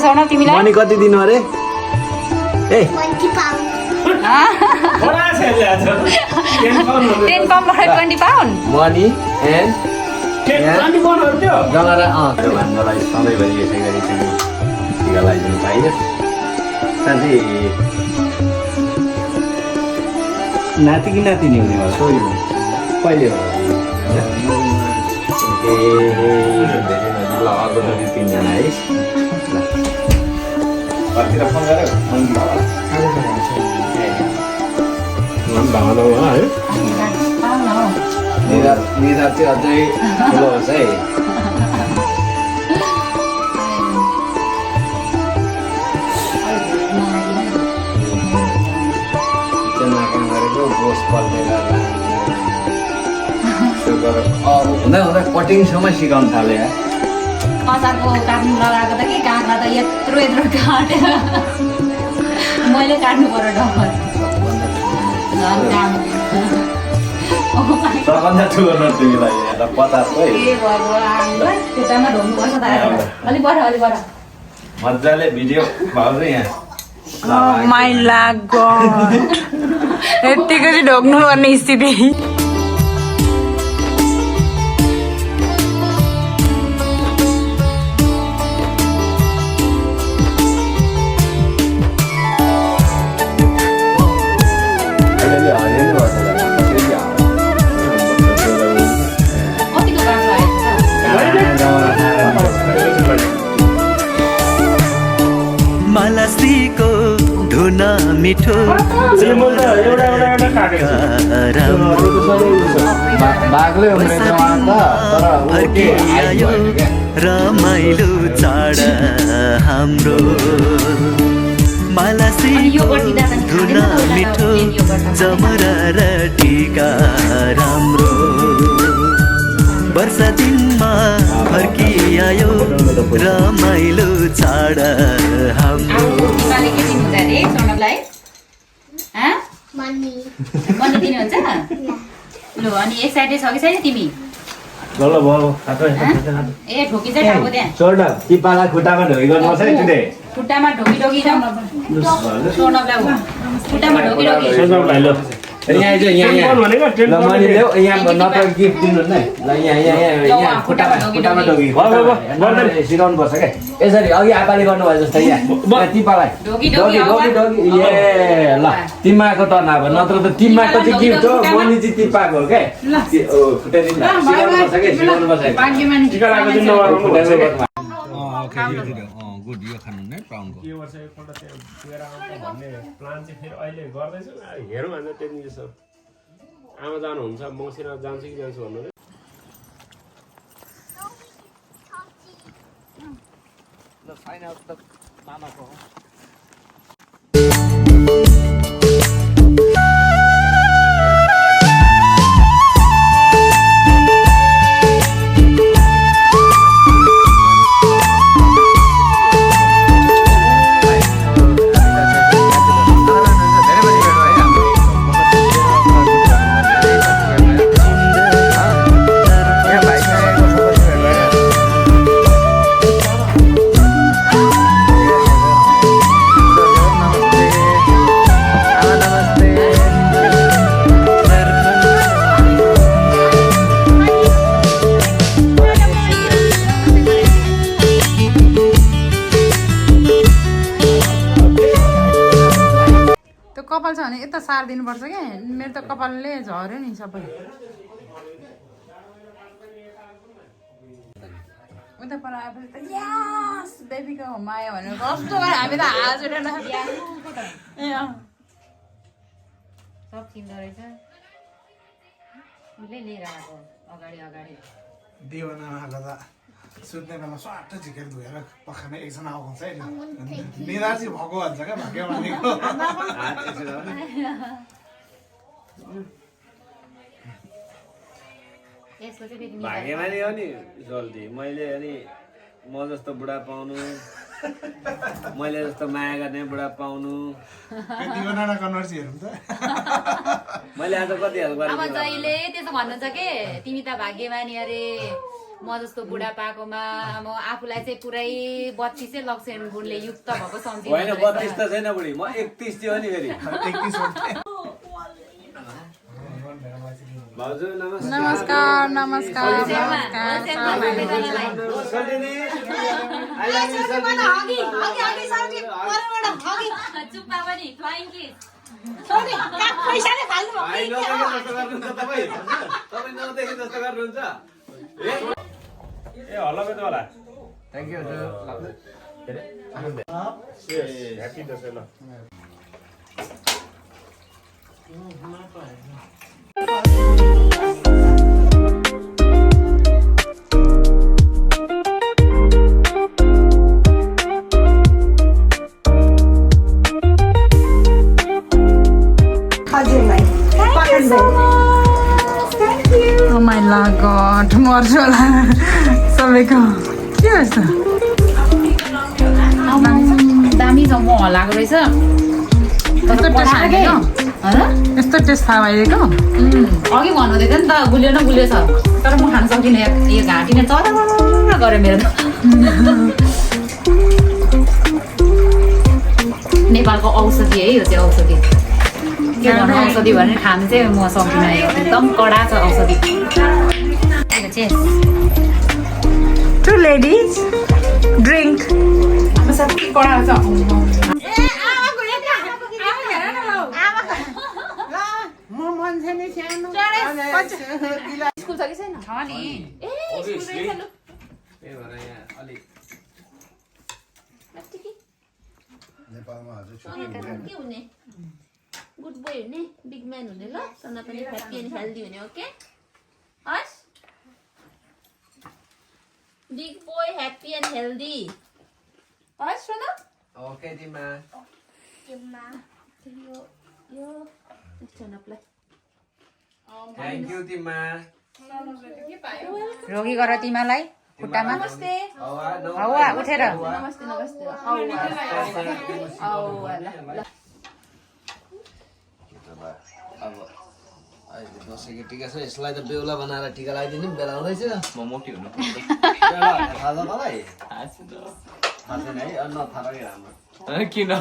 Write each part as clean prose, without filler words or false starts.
सोना तिमीलाई मनी कति दिनु अरे ए 20 pounds. बडा छ आज 10 पाउन्ड 10 पाउन्डबाट 20 पाउन्ड मनी एन्ड 20 पाउन्डहरु थियो जगरा त्यो भन्नलाई सधैँभरि यसै गरी चाहिँ टिका लगाइदिनु पाइयो साथै नाति कि नातिनी हुने भयो छोरी कहिले हो ए ल अर्को जति 3 जना है कतिखेर फोन गऱ्यो भावना हो है निधार चाहिँ अझै ठुलो होस् है काम गरेको बोस पल्टेर हुँदा हुँदा कटिङसम्म सिकाउनु थाल्यो यार कसारको काट्नु लगाएको त के काट्दा त यत्रो यत्रो काटेर मैले काट्नु पर्यो डर सबभन्दा ठुलो नोट तिमीलाई यहाँ 50 है ए भगवान खुट्टामा ढोग्नु पर्छ त अलि बर मजाले भिडियो भाउज यहाँ माइला गड यतिको चाहिँ ढोग्नु पर्ने स्थिति कतिको बाक्लो मालासीको धुना मिठो बाग्लै उम्रेछ उहाँ त तर फर्किआयो रमाइलो चाड हाम्रो मालासीको धुना मिठो जमरा र टीका राम्रो वर्षा दिनमा फर्किआयो रमाइलो चाड हाम्रो तिमीले के दिनुहुन्छ अरे सौनभलाई Money. मनी दिनुहुन्छ लु अनि एक्साइटेड छ कि छैन तिमी ल भयो खातो ए ढोकी चाहिँ ठाउँको त्यहाँ छोड टिपालाई खुट्टामा ढोइ गर्नुहोस् है टुडे खुट्टामा ढोकी ढोकी जाउँ सौनभलाई खुट्टामा ढोकी ढोकी सोच्नुलाई ल यहाँ आइज यहाँ भनेको 10 ल मैले ल्याऊ यहाँ नत्र गिफ्ट दिनु न ल यहाँ खुट्टामा ढोगी सिकाउनु पर्छ क्या यसरी अघि आपाले गर्नुभयो जस्तै यहाँ टिपालाई ढोकी ढोगी ढोगी ढोगी ए ल तिमीको टर्न अब नत्र त तिमीको चाहिँ गिफ्ट हो मनी चाहिँ टिपाको हो क्या खुट्टादिनु सिकाउनु पर्छ क्या सिकाउनु पर्छ टिका लागेको दिन नगर्नु गुड यो खानु नै प्राउनको यो वर्ष एकपल्ट त्यहाँ गएर आउँ भन्ने प्लान चाहिँ फेरि अहिले गर्दैछु हेरौँ भन्दा त्यति जस्तो आमा जानुहुन्छ मसिना जान्छु कि जान्छु भन्नु ल फाइनल त मामाको हो कपाल छ भने यता सार दिनुपर्छ क्या मेरो त कपालले झर्यो नि सबै उता पर आएपछि त यस बेबीको होममा आयो भनेर कस्तो भयो हामी त हाँसेर सब चिन्दो रहेछ उसले लिएर आएको अगाडि अगाडि देवनामा आएको त सुत्ने बेला स्वाट झिकेर धोएर पखाने एकजना आएको हुन्छ है निराजी भएको भन्छ क्या भाग्यमानीको भाग्यमानी हो नि जल्दी मैले अनि म जस्तो बुढा पाउनु मैले जस्तो माया गर्ने बुढा पाउनु देवनाना कन्भर्सी हेरौँ त मैले आज कति हेल्प गरेँ अब जहिले त्यसो भन्नुहुन्छ के तिमी त भाग्यमानी अरे म जस्तो बुढापाकोमा म आफूलाई चाहिँ पुरै 32 लक्षण गुणले युक्त भएको सम्झिनु होइन 32 त छैन बुढी म 31 थियो नि फेरि 31 भाउजू नमस्कार नमस्कार चुप्पा पनि फ्लाइङ किस ए हल्ला त होला थ्याङ्क यू ह्याप्पी दसैँ ल Oh my god, मर्छु होला सबैको के भएछ दामी छ म हल्लाएको रहेछ यस्तो टेस्ट यस्तो टेस्ट थाहा भइदिएको अघि भन्नुहुँदै थियो नि त गुलियो न गुलियो छ तर म खान सक्दिनँ यो घाँटी नै चरा गऱ्यो मेरो त नेपालको औषधि है यो चाहिँ औषधि के भन्नु औषधि भनेर खानु चाहिँ म सक्दिनँ एकदम कडा छ औषधि Two ladies drink कडा छ स्कुल छ कि छैन छ नि ए स्कुल रहेछ लु त्यही भएर यहाँ अलि नेपालमा हजुर के हुने गुड बोय हुने बिग म्यान हुने ल सँग पनि ह्याप्पी एन्ड हेल्दी हुने ओके हस् big boy happy and healthy हस् सुन ओके तिमा यो छनपलाई थ्याङ्क यू तिमा रोगी गर तिमीलाई खुट्टामा नमस्ते हौवा उठेर नमस्ते नमस्ते औवा ल अब अहिले दसैँको टिका छ यसलाई त बेहुला बनाएर टिका लगाइदिनु नि बेला आउँदैछ म मोटी हुनु थाहा छ मलाई थाहा छैन है नथाहा राम्रो किन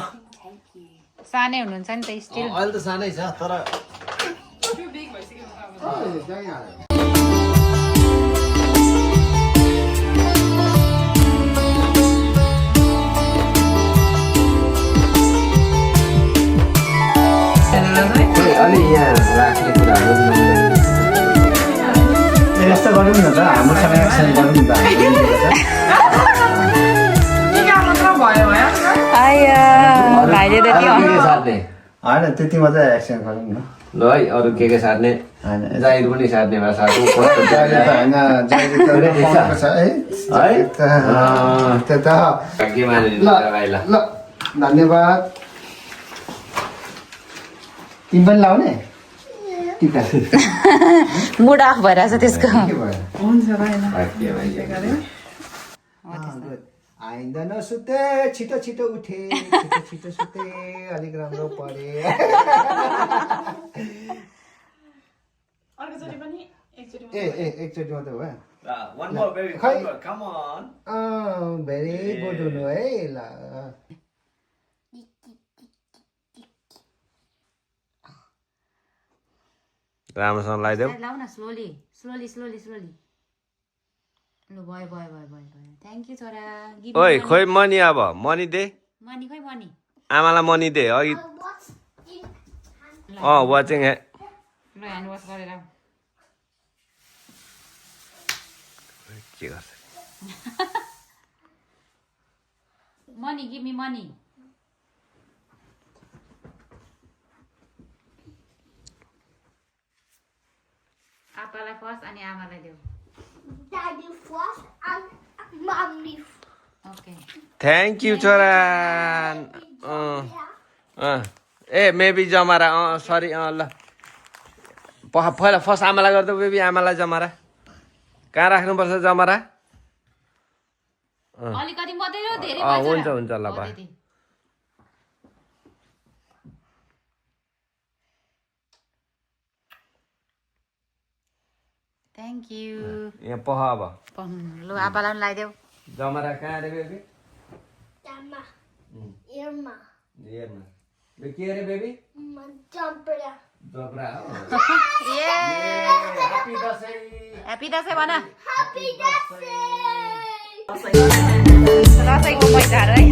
सानै हुनुहुन्छ नि त स्टिल अहिले त सानै छ तर अलि यहाँ राख्ने कुराहरू यस्तो गरौँ न त हाम्रोसँग एक्सचेन्ज गरौँ न त भाइले त के साट्ने होइन त्यति मात्रै एक्सचेन्ज गरौँ न ल है अरू के साट्ने जाहिर पनि साट्ने भए साट्नु के माने ल धन्यवाद तिमी पनि लाउने टिका मुड अफ भइरहेछ त्यसको आइन्दा नसुते छिटो छिटो उठे छिटो छिटो सुते अलिक राम्रो परे एकचोटि मात्रै भयो भेरी गुड हुनु है ल राम्रोसँग लगाइदेऊ लाउ न स्लोली स्लोली स्लोली स्लोली लु भयो भयो भयो भयो भयो थ्याङ्क यू छोरा ओइ खोइ मनी अब मनी दे मनी खोइ मनी आमालाई मनी दे अघि वाचिङ ल ह्यान्ड वास गरेर आऊ के गर्छ मनी गिभ मी मनी आपालाई फर्स्ट अनि आमालाई देऊ Daddy first and mommy. Okay thank you छोरा ए मेबी जमारा सरी ल पहिला फर्स्ट आमालाई गर्दा बेबी आमालाई जमारा कहाँ राख्नुपर्छ जमारा अलिकति मात्रै हो धेरै हुन्छ हुन्छ ल भयो थ्याङ्क यू यहाँ पह अब लु आपालाई पनि लगाइदेऊ जमरा कहाँ अरे बेबी Tama. Irma. हेर्न बे के अरे बेबी Jumpera. जबरा हो ए ह्यापी दसैँ ह्यापी दसैँ भन Happy Dusty! दसैँको पैसाहरू है